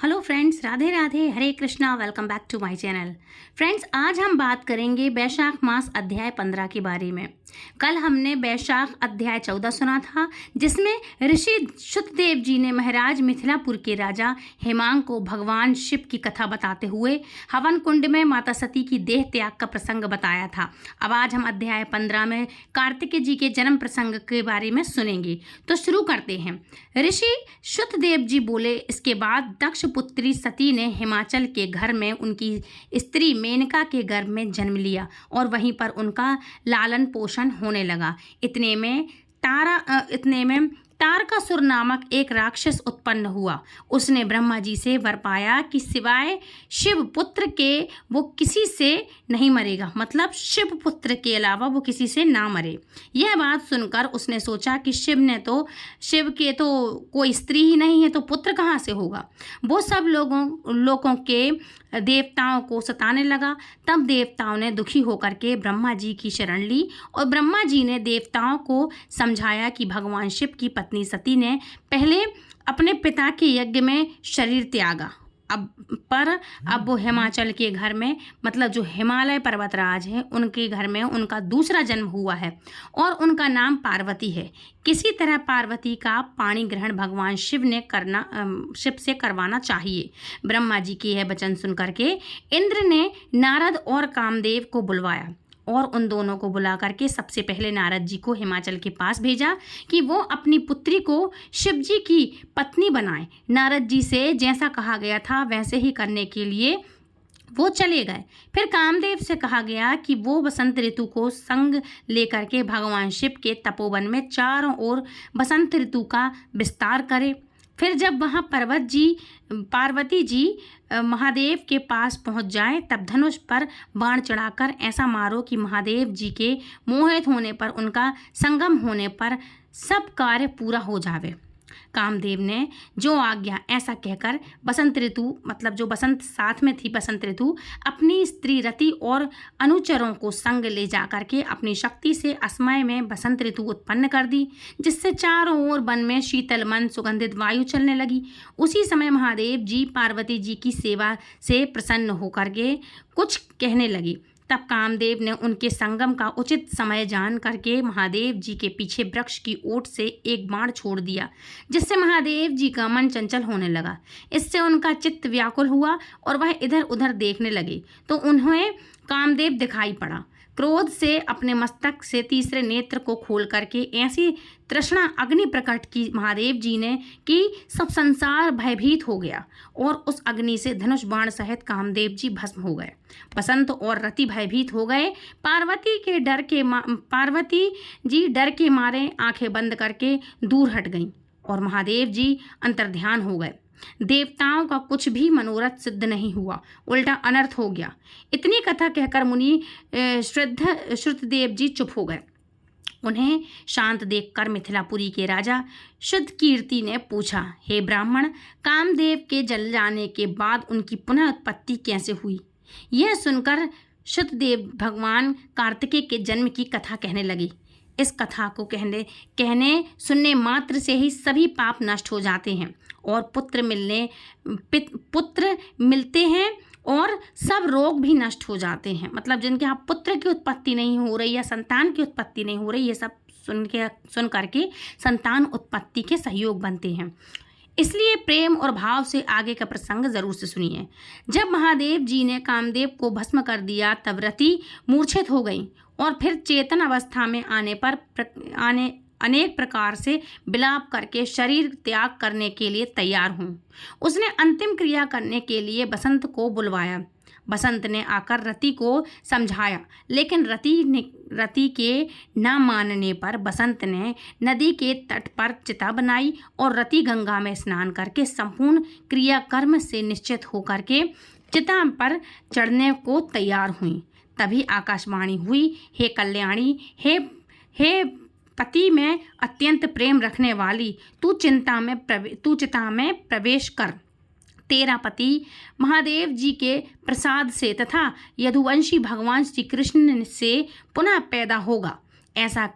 Hello friends, Radhe Radhe, Hare Krishna. Welcome back to my channel. Friends, आज हम बात करेंगे वैशाख मास अध्याय 15 के बारे में। कल हमने वैशाख अध्याय 14 सुना था, जिसमें ऋषि शुतदेव जी ने महाराज मिथिलापुर के राजा हेमांग को भगवान शिव की कथा बताते हुए हवन कुंड में माता सती की देह त्याग का प्रसंग बताया था। अब आज हम अध्याय 15 में कार्तिकेय जी के जन्म प्रसंग के बारे में सुनेंगे। तो शुरू करते हैं। ऋषि शुतदेव जी बोले, इसके बाद दक्ष पुत्री सती ने हिमाचल के घर में उनकी स्त्री मेनका के गर्भ में जन्म लिया और वहीं पर उनका लालन पोषण होने लगा। इतने में तारकासुर नामक एक राक्षस उत्पन्न हुआ। उसने ब्रह्मा जी से वर पाया कि सिवाय शिव पुत्र के वो किसी से नहीं मरेगा, मतलब शिव पुत्र के अलावा वो किसी से ना मरे। यह बात सुनकर उसने सोचा कि शिव के तो कोई स्त्री ही नहीं है, तो पुत्र कहाँ से होगा। वो सब लोगों के देवताओं को सताने लगा। तब देवताओं ने दुखी होकर के ब्रह्मा जी की शरण ली और ब्रह्मा जी ने देवताओं को समझाया कि भगवान शिव की पत्नी सती ने पहले अपने पिता के यज्ञ में शरीर त्यागा। अब वो हिमाचल के घर में, मतलब जो हिमालय पर्वतराज हैं, उनके घर में उनका दूसरा जन्म हुआ है और उनका नाम पार्वती है। किसी तरह पार्वती का पाणी ग्रहण भगवान शिव से करवाना चाहिए। ब्रह्मा जी के यह वचन सुन करके इंद्र ने नारद और कामदेव को बुलवाया और उन दोनों को बुला करके सबसे पहले नारद जी को हिमाचल के पास भेजा कि वो अपनी पुत्री को शिव जी की पत्नी बनाए। नारद जी से जैसा कहा गया था वैसे ही करने के लिए वो चले गए। फिर कामदेव से कहा गया कि वो बसंत ऋतु को संग लेकर के भगवान शिव के तपोवन में चारों ओर बसंत ऋतु का विस्तार करे। फिर जब वहाँ पार्वती जी महादेव के पास पहुँच जाए, तब धनुष पर बाण चढ़ाकर ऐसा मारो कि महादेव जी के मोहित होने पर, उनका संगम होने पर सब कार्य पूरा हो जावे। कामदेव ने जो आज्ञा, ऐसा कहकर बसंत ऋतु, मतलब जो बसंत साथ में थी बसंत ऋतु, अपनी स्त्री रति और अनुचरों को संग ले जा करके अपनी शक्ति से असमय में बसंत ऋतु उत्पन्न कर दी, जिससे चारों ओर वन में शीतल मन सुगंधित वायु चलने लगी। उसी समय महादेव जी पार्वती जी की सेवा से प्रसन्न होकर के कुछ कहने लगी। तब कामदेव ने उनके संगम का उचित समय जान करके महादेव जी के पीछे वृक्ष की ओट से एक बाण छोड़ दिया, जिससे महादेव जी का मन चंचल होने लगा। इससे उनका चित्त व्याकुल हुआ और वह इधर उधर देखने लगे, तो उन्हें कामदेव दिखाई पड़ा। क्रोध से अपने मस्तक से तीसरे नेत्र को खोल करके ऐसी तृष्णा अग्नि प्रकट की महादेव जी ने कि सब संसार भयभीत हो गया और उस अग्नि से धनुष बाण सहित कामदेव जी भस्म हो गए। बसंत और रति भयभीत हो गए। पार्वती जी डर के मारे आंखें बंद करके दूर हट गईं और महादेव जी अंतर्ध्यान हो गए। देवताओं का कुछ भी मनोरथ सिद्ध नहीं हुआ, उल्टा अनर्थ हो गया। इतनी कथा कहकर मुनि श्रुतदेव जी चुप हो गए। उन्हें शांत देखकर मिथिलापुरी के राजा शुद्धकीर्ति ने पूछा, हे ब्राह्मण, कामदेव के जल जाने के बाद उनकी पुनः उत्पत्ति कैसे हुई। यह सुनकर शुद्धदेव भगवान कार्तिकेय के जन्म की कथा कहने लगे। इस कथा को कहने सुनने मात्र से ही सभी पाप नष्ट हो जाते हैं और पुत्र मिलते हैं और सब रोग भी नष्ट हो जाते हैं। मतलब जिनके यहाँ पुत्र की उत्पत्ति नहीं हो रही या संतान की उत्पत्ति नहीं हो रही, ये सब सुन करके संतान उत्पत्ति के सहयोग बनते हैं। इसलिए प्रेम और भाव से आगे का प्रसंग जरूर से सुनिए। जब महादेव जी ने कामदेव को भस्म कर दिया, तब रति मूर्छित हो गई और फिर चेतन अवस्था में आने अनेक प्रकार से विलाप करके शरीर त्याग करने के लिए तैयार हूँ। उसने अंतिम क्रिया करने के लिए बसंत को बुलवाया। बसंत ने आकर रति को समझाया, लेकिन रति के न मानने पर बसंत ने नदी के तट पर चिता बनाई और रति गंगा में स्नान करके संपूर्ण क्रियाकर्म से निश्चित होकर के चिता पर चढ़ने को तैयार हुई। तभी आकाशवाणी हुई, हे कल्याणी, हे पति में अत्यंत प्रेम रखने वाली, तू चिता में प्रवेश कर। तेरा पति महादेव जी के प्रसाद से तथा यदुवंशी भगवान श्री कृष्ण से पुनः पैदा होगा। ऐसा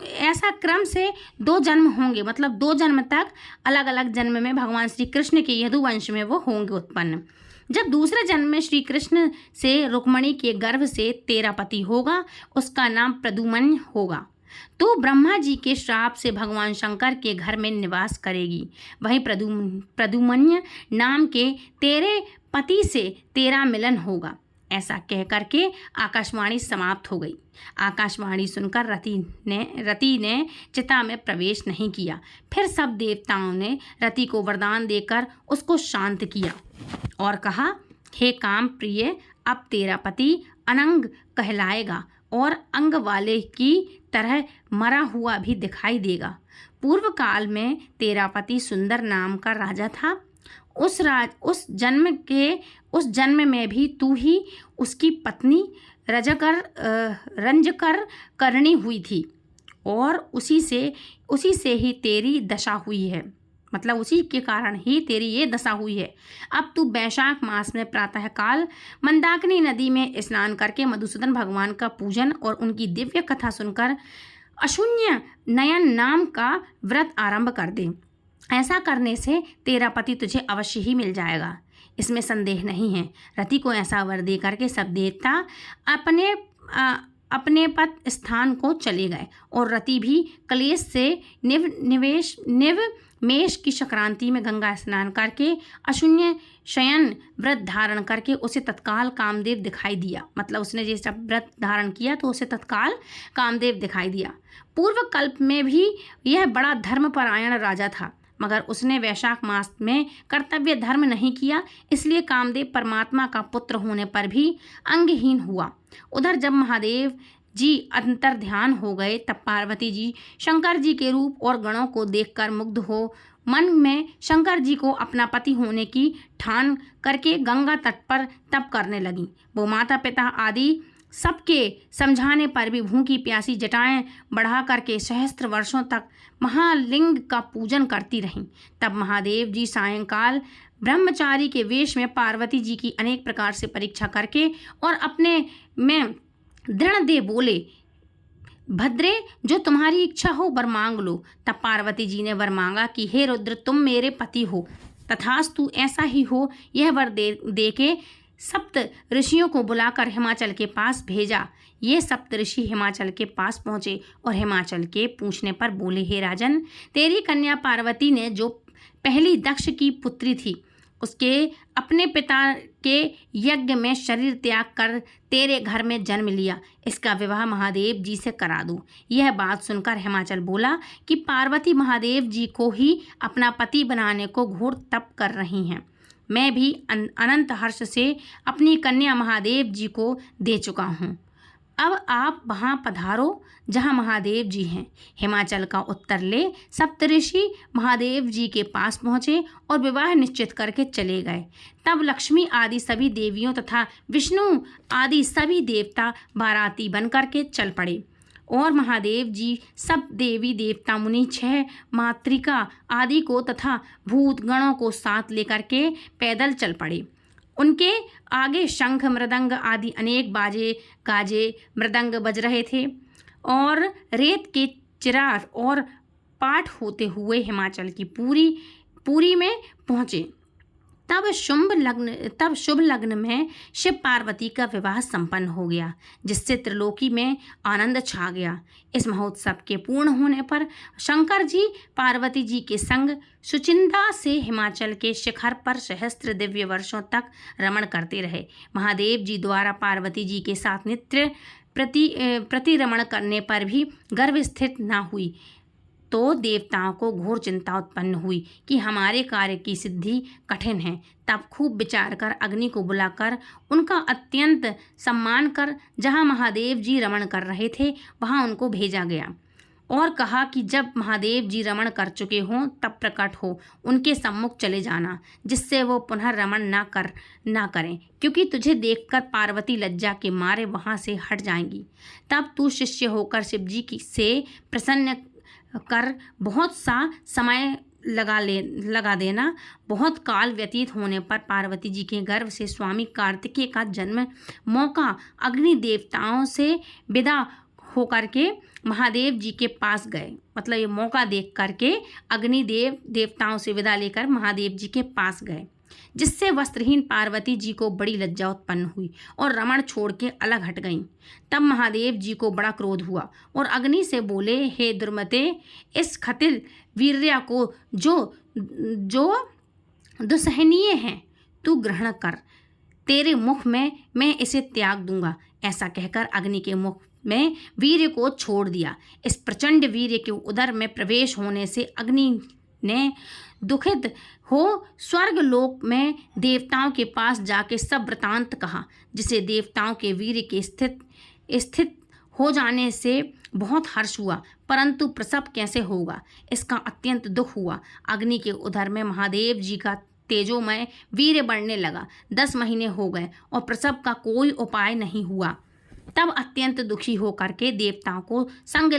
ऐसा क्रम से 2 जन्म होंगे, मतलब 2 जन्म तक अलग अलग जन्म में भगवान श्री कृष्ण के यदुवंश में वो होंगे उत्पन्न। जब दूसरे जन्म में श्री कृष्ण से रुक्मणी के गर्भ से तेरा पति होगा, उसका नाम प्रद्युम्न होगा। तो ब्रह्मा जी के श्राप से भगवान शंकर के घर में निवास करेगी। वहीं प्रद्युम्न नाम के तेरे पति से तेरा मिलन होगा। ऐसा कह करके आकाशवाणी समाप्त हो गई। आकाशवाणी सुनकर रति ने चिता में प्रवेश नहीं किया। फिर सब देवताओं ने रति को वरदान देकर उसको शांत किया और कहा, हे काम प्रिय, अब तेरा पति अनंग कहलाएगा और अंग वाले की तरह मरा हुआ भी दिखाई देगा। पूर्व काल में तेरा पति सुंदर नाम का राजा था। उस जन्म में भी तू ही उसकी पत्नी रंजकर करनी हुई थी और उसी से ही तेरी दशा हुई है, मतलब उसी के कारण ही तेरी ये दशा हुई है। अब तू वैशाख मास में प्रातःकाल मंदाकिनी नदी में स्नान करके मधुसूदन भगवान का पूजन और उनकी दिव्य कथा सुनकर अशून्य नयन नाम का व्रत आरंभ कर दे। ऐसा करने से तेरा पति तुझे अवश्य ही मिल जाएगा, इसमें संदेह नहीं है। रति को ऐसा वर दे करके सब देवता अपने पद स्थान को चले गए और रति भी कलेश से मेष की संक्रांति में गंगा स्नान करके अशून्य शयन व्रत धारण करके उसे तत्काल कामदेव दिखाई दिया। मतलब उसने जैसा व्रत धारण किया तो उसे तत्काल कामदेव दिखाई दिया। पूर्व कल्प में भी यह बड़ा धर्मपरायण राजा था, मगर उसने वैशाख मास में कर्तव्य धर्म नहीं किया, इसलिए कामदेव परमात्मा का पुत्र होने पर भी अंगहीन हुआ। उधर जब महादेव जी अंतर ध्यान हो गए, तब पार्वती जी शंकर जी के रूप और गणों को देखकर मुग्ध हो मन में शंकर जी को अपना पति होने की ठान करके गंगा तट पर तप करने लगी। वो माता पिता आदि सबके समझाने पर भी भूखी प्यासी जटाएं बढ़ा करके सहस्त्र वर्षों तक महालिंग का पूजन करती रहीं। तब महादेव जी सायंकाल ब्रह्मचारी के वेश में पार्वती जी की अनेक प्रकार से परीक्षा करके और अपने में दृढ़ दे बोले, भद्रे, जो तुम्हारी इच्छा हो वर मांग लो। तब पार्वती जी ने वर मांगा कि हे रुद्र, तुम मेरे पति हो, तथास्तु ऐसा ही हो। यह वर दे के सप्त ऋषियों को बुलाकर हिमाचल के पास भेजा। ये सप्त ऋषि हिमाचल के पास पहुँचे और हिमाचल के पूछने पर बोले, हे राजन, तेरी कन्या पार्वती ने जो पहली दक्ष की पुत्री थी, उसके अपने पिता के यज्ञ में शरीर त्याग कर तेरे घर में जन्म लिया। इसका विवाह महादेव जी से करा दो। यह बात सुनकर हिमाचल बोला कि पार्वती महादेव जी को ही अपना पति बनाने को घोर तप कर रही हैं। मैं भी अनंत हर्ष से अपनी कन्या महादेव जी को दे चुका हूँ। अब आप वहाँ पधारो जहाँ महादेव जी हैं। हिमाचल का उत्तर ले सप्तऋषि महादेव जी के पास पहुँचे और विवाह निश्चित करके चले गए। तब लक्ष्मी आदि सभी देवियों तथा विष्णु आदि सभी देवता बाराती बन करके चल पड़े और महादेव जी सब देवी देवता मुनि 6 मातृका आदि को तथा भूत गणों को साथ लेकर के पैदल चल पड़े। उनके आगे शंख मृदंग आदि अनेक बाजे गाजे मृदंग बज रहे थे और रेत के चिराग और पाठ होते हुए हिमाचल की पूरी में पहुँचे। तब शुभ लग्न में शिव पार्वती का विवाह संपन्न हो गया, जिससे त्रिलोकी में आनंद छा गया। इस महोत्सव के पूर्ण होने पर शंकर जी पार्वती जी के संग सुचिंता से हिमाचल के शिखर पर सहस्त्र दिव्य वर्षों तक रमण करते रहे। महादेव जी द्वारा पार्वती जी के साथ नित्य प्रतिरमण करने पर भी गर्भ स्थित न हुई तो देवताओं को घोर चिंता उत्पन्न हुई कि हमारे कार्य की सिद्धि कठिन है। तब खूब विचार कर अग्नि को बुलाकर उनका अत्यंत सम्मान कर जहाँ महादेव जी रमण कर रहे थे वहाँ उनको भेजा गया और कहा कि जब महादेव जी रमण कर चुके हों तब प्रकट हो उनके सम्मुख चले जाना, जिससे वो पुनः रमण ना करें, क्योंकि तुझे देखकर पार्वती लज्जा के मारे वहाँ से हट जाएंगी। तब तू शिष्य होकर शिव जी से प्रसन्न कर बहुत सा समय लगा देना। बहुत काल व्यतीत होने पर पार्वती जी के गर्भ से स्वामी कार्तिकेय का जन्म मौका अग्नि देवताओं से विदा होकर के महादेव जी के पास गए। मतलब ये मौका देख करके अग्निदेव देवताओं से विदा लेकर महादेव जी के पास गए, जिससे वस्त्रहीन पार्वती जी को बड़ी लज्जा उत्पन्न हुई और रमण छोड़ के अलग हट गईं। तब महादेव जी को बड़ा क्रोध हुआ और अग्नि से बोले, हे दुर्मते, इस खतिल वीर्या को जो दुसहनीय है तू ग्रहण कर, तेरे मुख में मैं इसे त्याग दूंगा। ऐसा कहकर अग्नि के मुख में वीर्य को छोड़ दिया। इस प्रचंड वीर्य के उदर में प्रवेश होने से अग्नि ने दुखित हो स्वर्ग लोक में देवताओं के पास जाके सब वृतांत कहा, जिसे देवताओं के वीर्य के स्थित हो जाने से बहुत हर्ष हुआ, परंतु प्रसव कैसे होगा इसका अत्यंत दुख हुआ। अग्नि के उदर में महादेव जी का तेजोमय वीर्य बढ़ने लगा। 10 महीने हो गए और प्रसव का कोई उपाय नहीं हुआ। तब अत्यंत दुखी होकर के देवताओं को संग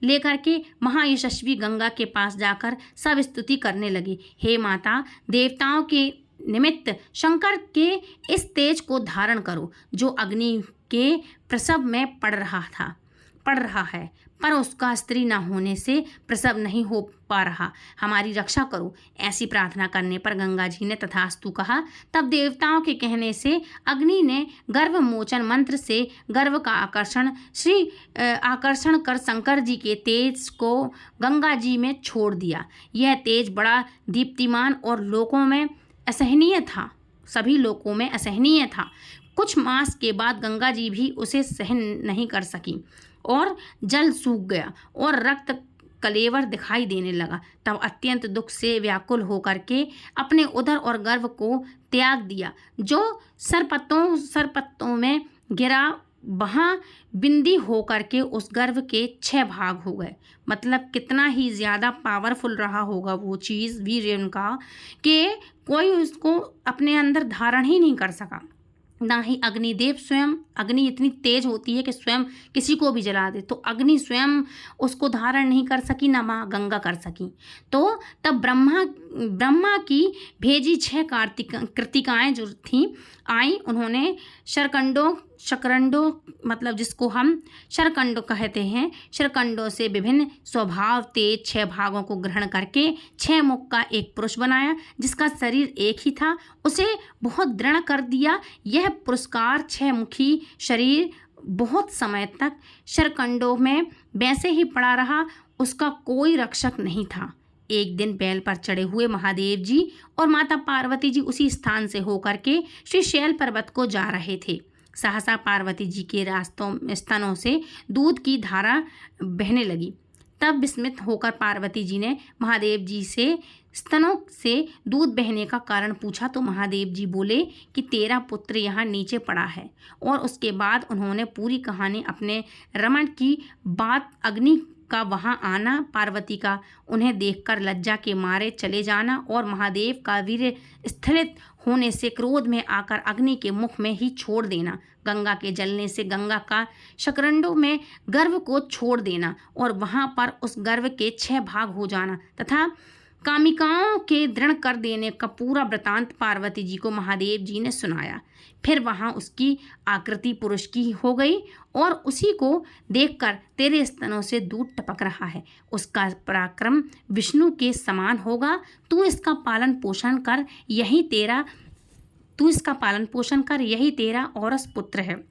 लेकर के महायशस्वी गंगा के पास जाकर सब स्तुति करने लगी। हे माता, देवताओं के निमित्त शंकर के इस तेज को धारण करो जो अग्नि के प्रसव में पड़ रहा है, पर उसका स्त्री न होने से प्रसव नहीं हो पा रहा, हमारी रक्षा करो। ऐसी प्रार्थना करने पर गंगा जी ने तथास्तु कहा। तब देवताओं के कहने से अग्नि ने गर्भ मोचन मंत्र से गर्भ का आकर्षण कर शंकर जी के तेज को गंगा जी में छोड़ दिया। यह तेज बड़ा दीप्तिमान और लोकों में असहनीय था, सभी लोकों में असहनीय था। कुछ मास के बाद गंगा जी भी उसे सहन नहीं कर सकी और जल सूख गया और रक्त कलेवर दिखाई देने लगा। तब अत्यंत दुख से व्याकुल होकर के अपने उदर और गर्भ को त्याग दिया, जो सरपत्तों में गिरा, वहाँ बिंदी होकर के उस गर्भ के 6 भाग हो गए। मतलब कितना ही ज़्यादा पावरफुल रहा होगा वो चीज़ वीर्य उनका कि कोई उसको अपने अंदर धारण ही नहीं कर सका, ना ही अग्निदेव स्वयं। अग्नि इतनी तेज होती है कि स्वयं किसी को भी जला दे, तो अग्नि स्वयं उसको धारण नहीं कर सकी, ना माँ गंगा कर सकी। तो तब ब्रह्मा की भेजी 6 कृतिकाएँ जो थीं आई, उन्होंने शकरंडो मतलब जिसको हम शरकंडो कहते हैं, शरकंडों से विभिन्न स्वभाव तेज 6 भागों को ग्रहण करके 6 मुख का एक पुरुष बनाया, जिसका शरीर एक ही था, उसे बहुत दृढ़ कर दिया। यह पुरस्कार 6 मुखी शरीर बहुत समय तक शरकंडों में वैसे ही पड़ा रहा, उसका कोई रक्षक नहीं था। एक दिन बैल पर चढ़े हुए महादेव जी और माता पार्वती जी उसी स्थान से होकर के श्री शैल पर्वत को जा रहे थे। सहसा पार्वती जी के स्तनों से दूध की धारा बहने लगी। तब विस्मित होकर पार्वती जी ने महादेव जी से स्तनों से दूध बहने का कारण पूछा, तो महादेव जी बोले कि तेरा पुत्र यहाँ नीचे पड़ा है। और उसके बाद उन्होंने पूरी कहानी अपने रमण की बात, अग्नि का वहाँ आना, पार्वती का उन्हें देखकर लज्जा के मारे चले जाना और महादेव का वीर्य स्खलित होने से क्रोध में आकर अग्नि के मुख में ही छोड़ देना, गंगा के जलने से गंगा का शकरंडों में गर्भ को छोड़ देना और वहाँ पर उस गर्भ के 6 भाग हो जाना तथा कामिकाओं के दृढ़ कर देने का पूरा वृतांत पार्वती जी को महादेव जी ने सुनाया। फिर वहाँ उसकी आकृति पुरुष की हो गई और उसी को देखकर तेरे स्तनों से दूध टपक रहा है, उसका पराक्रम विष्णु के समान होगा। तू इसका पालन पोषण कर, यही तेरा औरस पुत्र है,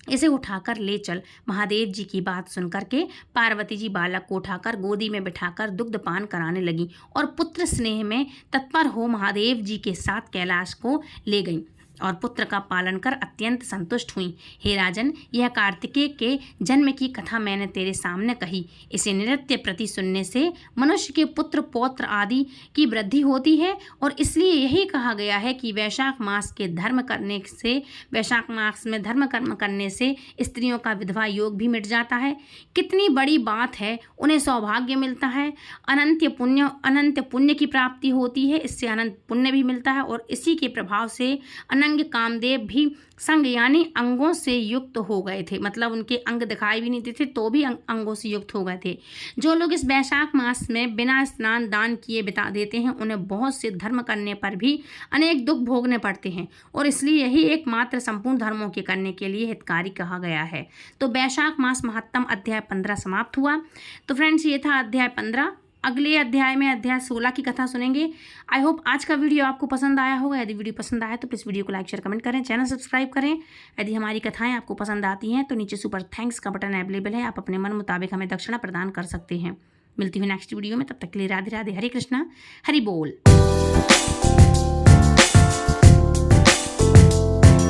इसे उठाकर ले चल। महादेव जी की बात सुनकर के पार्वती जी बालक को उठाकर गोदी में बिठाकर दुग्धपान कराने लगी और पुत्र स्नेह में तत्पर हो महादेव जी के साथ कैलाश को ले गई और पुत्र का पालन कर अत्यंत संतुष्ट हुई। हे राजन, यह कार्तिकेय के जन्म की कथा मैंने तेरे सामने कही। इसे नित्य प्रति सुनने से मनुष्य के पुत्र पौत्र आदि की वृद्धि होती है और इसलिए यही कहा गया है कि वैशाख मास में धर्म कर्म करने से स्त्रियों का विधवा योग भी मिट जाता है। कितनी बड़ी बात है, उन्हें सौभाग्य मिलता है, अनंत पुण्य की प्राप्ति होती है, इससे अनंत पुण्य भी मिलता है और इसी के प्रभाव से अनंत संग कामदेव भी संग यानी अंगों से युक्त हो गए थे, मतलब उनके अंग दिखाई भी नहीं देते तो भी अंगों से युक्त हो गए थे। जो लोग इस वैशाख मास में बिना स्नान दान किए बिता देते हैं उन्हें बहुत से धर्म करने पर भी अनेक दुख भोगने पड़ते हैं और इसलिए यही एकमात्र संपूर्ण धर्मों के करने के लिए हितकारी कहा गया है। तो वैशाख मास महत्तम अध्याय 15 समाप्त हुआ। तो फ्रेंड्स ये था अध्याय 15। अगले अध्याय में अध्याय 16 की कथा सुनेंगे। आई होप आज का वीडियो आपको पसंद आया होगा। यदि वीडियो पसंद आया तो प्लीज़ वीडियो को लाइक शेयर कमेंट करें, चैनल सब्सक्राइब करें। यदि हमारी कथाएं आपको पसंद आती हैं तो नीचे सुपर थैंक्स का बटन अवेलेबल है, आप अपने मन मुताबिक हमें दक्षिणा प्रदान कर सकते हैं। मिलती हूँ नेक्स्ट वीडियो में, तब तक के लिए राधे राधे, हरे कृष्णा, हरि बोल।